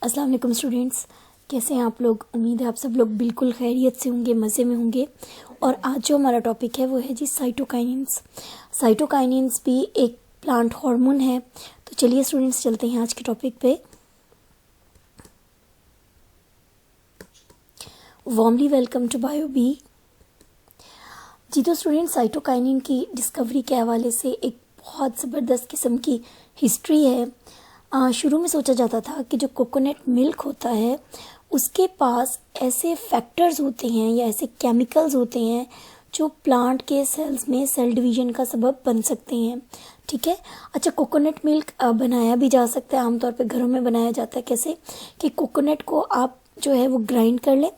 अस्सलाम वालेकुम स्टूडेंट्स, कैसे हैं आप लोग। उम्मीद है आप सब लोग बिल्कुल खैरियत से होंगे, मज़े में होंगे। और आज जो हमारा टॉपिक है वो है जी साइटोकाइनिन्स। साइटोकाइनिन्स भी एक प्लांट हार्मोन है। तो चलिए स्टूडेंट्स चलते हैं आज के टॉपिक पे। Warmly welcome to bio B. जी तो स्टूडेंट्स, साइटोकाइनिन की डिस्कवरी के हवाले से एक बहुत ज़बरदस्त किस्म की हिस्ट्री है। शुरू में सोचा जाता था कि जो कोकोनट मिल्क होता है उसके पास ऐसे फैक्टर्स होते हैं या ऐसे केमिकल्स होते हैं जो प्लांट के सेल्स में सेल डिवीजन का सबब बन सकते हैं। ठीक है। अच्छा, कोकोनट मिल्क बनाया भी जा सकता है। आमतौर पे घरों में बनाया जाता है। कैसे कि कोकोनट को आप जो है वो ग्राइंड कर लें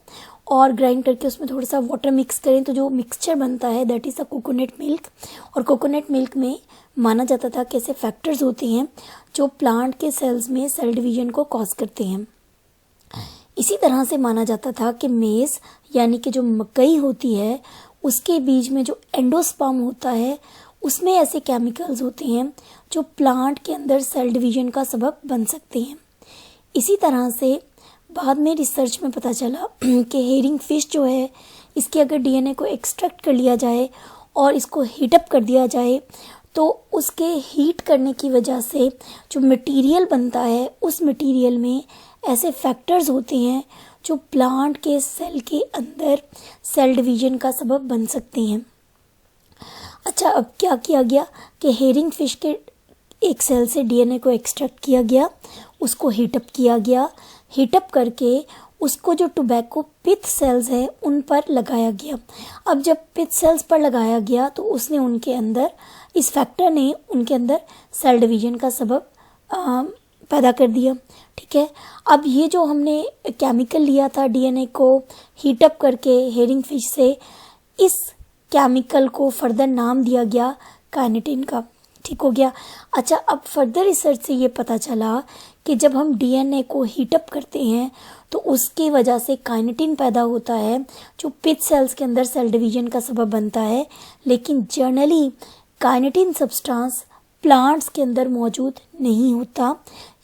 और ग्राइंड करके उसमें थोड़ा सा वाटर मिक्स करें तो जो मिक्सचर बनता है that is a coconut milk. और कोकोनट मिल्क में माना जाता था कि ऐसे फैक्टर्स होते हैं जो प्लांट के सेल्स में सेल डिवीजन को कॉज करते हैं। इसी तरह से माना जाता था कि मेज़ यानी कि जो मकई होती है उसके बीज में जो एंडोस्पर्म होता है उसमें ऐसे केमिकल्स होते हैं जो प्लांट के अंदर सेल डिवीजन का सबब बन सकते हैं। इसी तरह से बाद में रिसर्च में पता चला कि हेरिंग फिश जो है इसके अगर डीएनए को एक्सट्रैक्ट कर लिया जाए और इसको हीटअप कर दिया जाए तो उसके हीट करने की वजह से जो मटेरियल बनता है उस मटेरियल में ऐसे फैक्टर्स होते हैं जो प्लांट के सेल के अंदर सेल डिवीजन का सबब बन सकते हैं। अच्छा, अब क्या किया गया कि हेरिंग फिश के एक सेल से डीएनए को एक्सट्रैक्ट किया गया, उसको हीटअप किया गया। हीटअप करके उसको जो टोबैको पिथ सेल्स है उन पर लगाया गया। अब जब पिथ सेल्स पर लगाया गया तो उसने उनके अंदर इस फैक्टर ने उनके अंदर सेल डिवीजन का सबब पैदा कर दिया। ठीक है। अब ये जो हमने केमिकल लिया था डीएनए को हीटअप करके हेरिंग फिश से, इस केमिकल को फर्दर नाम दिया गया काइनेटिन का। ठीक हो गया। अच्छा, अब फर्दर रिसर्च से ये पता चला कि जब हम डीएनए को हीटअप करते हैं तो उसकी वजह से काइनेटिन पैदा होता है जो पिथ सेल्स के अंदर सेल डिवीजन का सबब बनता है। लेकिन जनरली काइनेटिन सब्सटेंस प्लांट्स के अंदर मौजूद नहीं होता।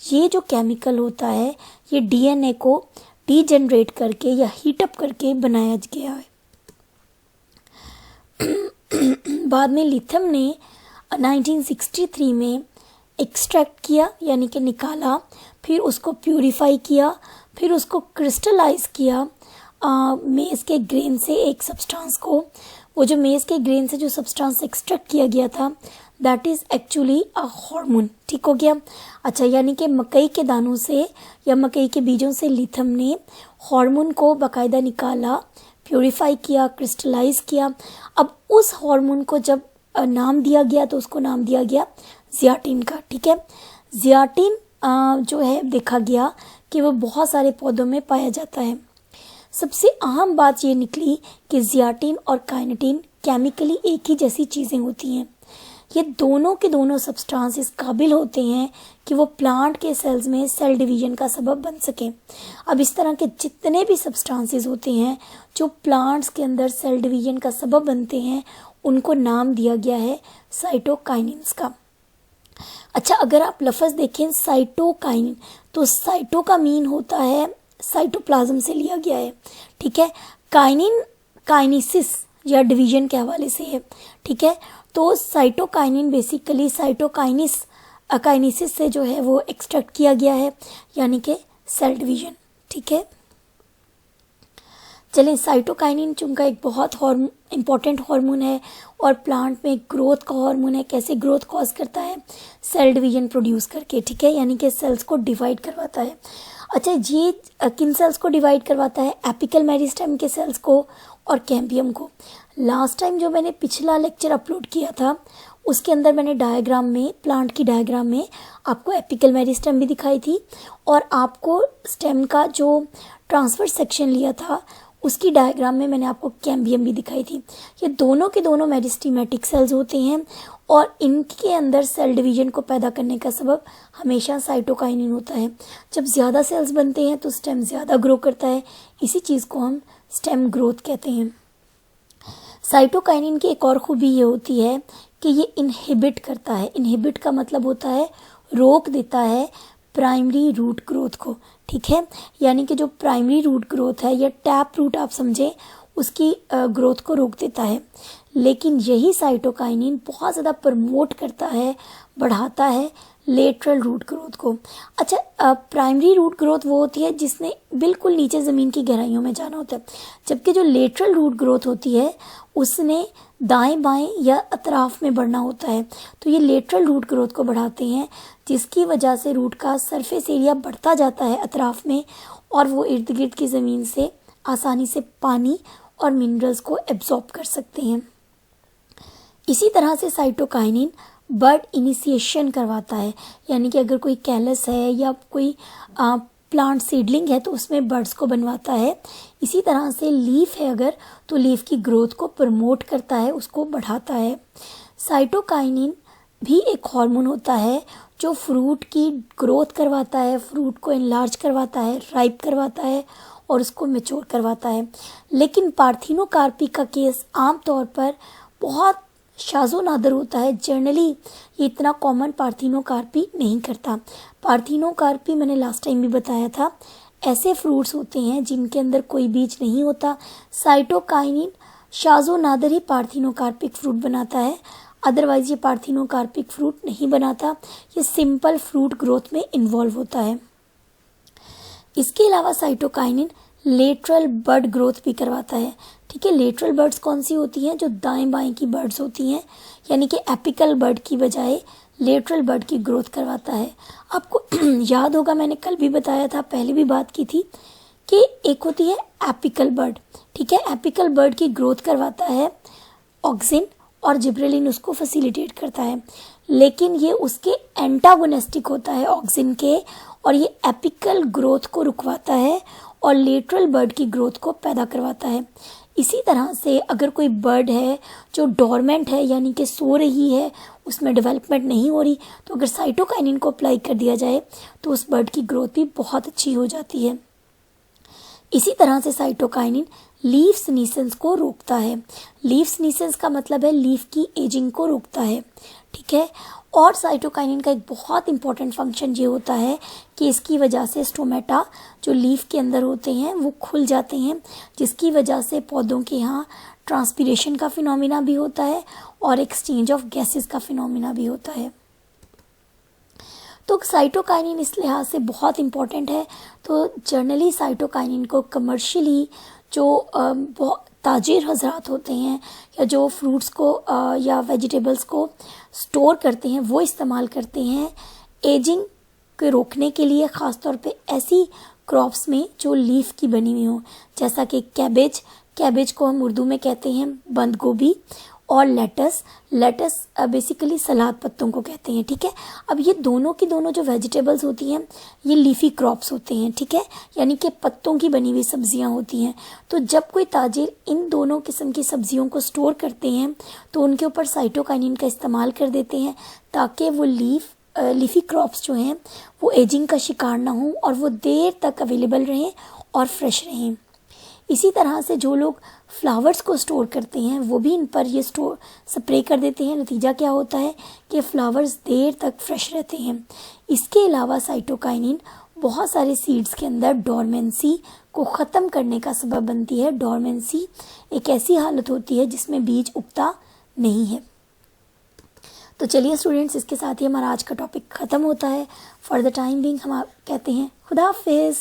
ये जो केमिकल होता है ये डीएनए को डीजनरेट करके या हीटअप करके बनाया गया है। बाद में लिथियम ने 1963 में एक्सट्रैक्ट किया यानी कि निकाला, फिर उसको प्यूरिफाई किया, फिर उसको क्रिस्टलाइज किया मेज़ के ग्रेन से एक सब्सटेंस को। वो जो मेज़ के ग्रेन से जो सब्सटेंस एक्सट्रैक्ट किया गया था that is actually a hormone. ठीक हो गया। अच्छा, यानी कि मकई के दानों से या मकई के बीजों से लिथियम ने हार्मोन को बाकायदा निकाला, प्यूरिफाई किया, क्रिस्टलाइज किया। अब उस हार्मोन को जब नाम दिया गया तो उसको नाम दिया गया ज़ियाटिन का। ठीक है। ज़ियाटिन जो है देखा गया कि वो बहुत सारे पौधों में पाया जाता है। सबसे अहम बात ये निकली कि ज़ियाटिन और काइनेटिन केमिकली एक ही जैसी चीज़ें होती हैं। ये दोनों के दोनों सब्सटेंस इस काबिल होते हैं कि वो प्लांट के सेल्स में सेल डिवीजन का सबब बन सकें। अब इस तरह के जितने भी सब्सटेंसेस होते हैं जो प्लांट्स के अंदर सेल डिवीजन का सबब बनते हैं उनको नाम दिया गया है साइटोकाइनिन्स का। अच्छा, अगर आप लफ्ज़ देखें साइटोकाइनिन तो साइटो का मीन होता है साइटोप्लाज्म से लिया गया है। ठीक है। काइनिन काइनेसिस या डिवीजन के हवाले से है। ठीक है। तो साइटोकाइनिन बेसिकली काइनेसिस से जो है वो एक्सट्रैक्ट किया गया है यानी कि सेल डिवीजन। ठीक है। चलें, साइटोकाइनिन चूँकि एक बहुत इम्पॉर्टेंट हार्मोन है और प्लांट में ग्रोथ का हार्मोन है। कैसे ग्रोथ कॉज करता है? सेल डिवीजन प्रोड्यूस करके। ठीक है। यानी कि सेल्स को डिवाइड करवाता है। अच्छा, ये किन सेल्स को डिवाइड करवाता है? एपिकल मेरिस्टेम के सेल्स को और कैम्बियम को। लास्ट टाइम जो मैंने पिछला लेक्चर अपलोड किया था उसके अंदर मैंने डायग्राम में, प्लांट की डायग्राम में आपको एपिकल मेरिस्टेम भी दिखाई थी और आपको स्टेम का जो ट्रांसफर सेक्शन लिया था उसकी डायग्राम में मैंने आपको कैम्बियम भी दिखाई थी। ये दोनों के दोनों मेरिस्टेमेटिक सेल्स होते हैं और इनके अंदर सेल डिवीजन को पैदा करने का सबब हमेशा साइटोकाइनिन होता है। जब ज़्यादा सेल्स बनते हैं तो स्टेम ज़्यादा ग्रो करता है। इसी चीज़ को हम स्टेम ग्रोथ कहते हैं। साइटोकाइनिन की एक और खूबी ये होती है कि ये इनहिबिट करता है। इनहिबिट का मतलब होता है रोक देता है प्राइमरी रूट ग्रोथ को, ठीक है। यानी कि जो प्राइमरी रूट ग्रोथ है या टैप रूट आप समझें, उसकी ग्रोथ को रोक देता है। लेकिन यही साइटोकाइनिन बहुत ज़्यादा प्रमोट करता है, बढ़ाता है लेटरल रूट ग्रोथ को। अच्छा, प्राइमरी रूट ग्रोथ वो होती है जिसने बिल्कुल नीचे ज़मीन की गहराइयों में जाना होता है, जबकि जो लेटरल रूट ग्रोथ होती है उसने दाएं बाएं या अतराफ में बढ़ना होता है। तो ये लेटरल रूट ग्रोथ को बढ़ाते हैं, जिसकी वजह से रूट का सरफेस एरिया बढ़ता जाता है अतराफ में, और वो इर्द गिर्द की ज़मीन से आसानी से पानी और मिनरल्स को एब्जॉर्ब कर सकते हैं। इसी तरह से साइटोकाइनिन बर्ड इनिशिएशन करवाता है, यानी कि अगर कोई कैलस है या कोई प्लांट सीडलिंग है तो उसमें बर्ड्स को बनवाता है। इसी तरह से लीफ है अगर, तो लीफ की ग्रोथ को प्रमोट करता है, उसको बढ़ाता है। साइटोकाइनिन भी एक हार्मोन होता है जो फ्रूट की ग्रोथ करवाता है, फ्रूट को इनलार्ज करवाता है, राइप करवाता है और उसको मैच्योर करवाता है। लेकिन पार्थिनोकार्पी का केस आमतौर पर बहुत शाज़ो नादर होता है। जनरली ये इतना कॉमन पार्थिनोकार्पी नहीं करता। पार्थिनोकार्पी मैंने लास्ट टाइम भी बताया था, ऐसे फ्रूट्स होते हैं जिनके अंदर कोई बीज नहीं होता। साइटोकाइनिन शाज़ो नादर ही पार्थिनोकार्पिक फ्रूट बनाता है, अदरवाइज ये पार्थिनोकार्पिक फ्रूट नहीं बनाता। ये सिंपल फ्रूट ग्रोथ में इन्वॉल्व होता है। इसके अलावा साइटोकाइनिन लेटरल बर्ड ग्रोथ भी करवाता है, ठीक है। लेटरल बर्ड्स कौन सी होती हैं? जो दाएं बाएं की बर्ड्स होती हैं, यानी कि एपिकल बर्ड की बजाय लेटरल बर्ड की ग्रोथ करवाता है। आपको याद होगा, मैंने कल भी बताया था, पहले भी बात की थी कि एक होती है एपिकल बर्ड, ठीक है। एपिकल बर्ड की ग्रोथ करवाता है ऑक्सिन और जिब्रेलिन उसको फैसिलिटेट करता है, लेकिन ये उसके एंटागोनिस्टिक होता है ऑक्सिन के, और ये एपिकल ग्रोथ को रुकवाता है और लेटरल बर्ड की ग्रोथ को पैदा करवाता है। इसी तरह से अगर कोई बर्ड है जो डोरमेंट है, यानी कि सो रही है, उसमें डेवलपमेंट नहीं हो रही, तो अगर साइटोकाइनिन को अप्लाई कर दिया जाए तो उस बर्ड की ग्रोथ भी बहुत अच्छी हो जाती है। इसी तरह से साइटोकाइनिन लीफ सीनेसेंस को रोकता है। लीफ सीनेसेंस का मतलब है लीफ की एजिंग को रोकता है, ठीक है। और साइटोकाइनिन का एक बहुत इंपॉर्टेंट फंक्शन ये होता है कि इसकी वजह से स्टोमेटा जो लीफ के अंदर होते हैं वो खुल जाते हैं, जिसकी वजह से पौधों के यहाँ ट्रांसपीरेशन का फिनोमिना भी होता है और एक्सचेंज ऑफ गैसेस का फिनोमिना भी होता है। तो साइटोकाइनिन इस लिहाज से बहुत इम्पॉर्टेंट है। तो जनरली साइटोकाइनिन को कमर्शियली जो ताजिर हजरात होते हैं या जो फ्रूट्स को या वेजिटेबल्स को स्टोर करते हैं वो इस्तेमाल करते हैं एजिंग के रोकने के लिए, ख़ास तौर पे ऐसी क्रॉप्स में जो लीफ की बनी हुई हो, जैसा कि कैबेज को हम उर्दू में कहते हैं बंद गोभी, और लेटस बेसिकली सलाद पत्तों को कहते हैं, ठीक है। अब ये दोनों की दोनों जो वेजिटेबल्स होती हैं ये लीफी क्रॉप्स होते हैं, ठीक है, यानी कि पत्तों की बनी हुई सब्जियां होती हैं। तो जब कोई ताजिर इन दोनों किस्म की सब्जियों को स्टोर करते हैं तो उनके ऊपर साइटोकाइनिन का इस्तेमाल कर देते हैं, ताकि वो लीफी क्रॉप्स जो हैं वो एजिंग का शिकार ना हों और वो देर तक अवेलेबल रहें और फ्रेश रहें। इसी तरह से जो लोग फ्लावर्स को स्टोर करते हैं वो भी इन पर ये स्प्रे कर देते हैं। नतीजा क्या होता है कि फ्लावर्स देर तक फ्रेश रहते हैं। इसके अलावा साइटोकाइनिन बहुत सारे सीड्स के अंदर डोरमेंसी को ख़त्म करने का सबब बनती है। डोरमेंसी एक ऐसी हालत होती है जिसमें बीज उगता नहीं है। तो चलिए स्टूडेंट्स, इसके साथ ही हमारा आज का टॉपिक ख़त्म होता है। फॉर द टाइम बिंग हम कहते हैं खुदा हाफिज़।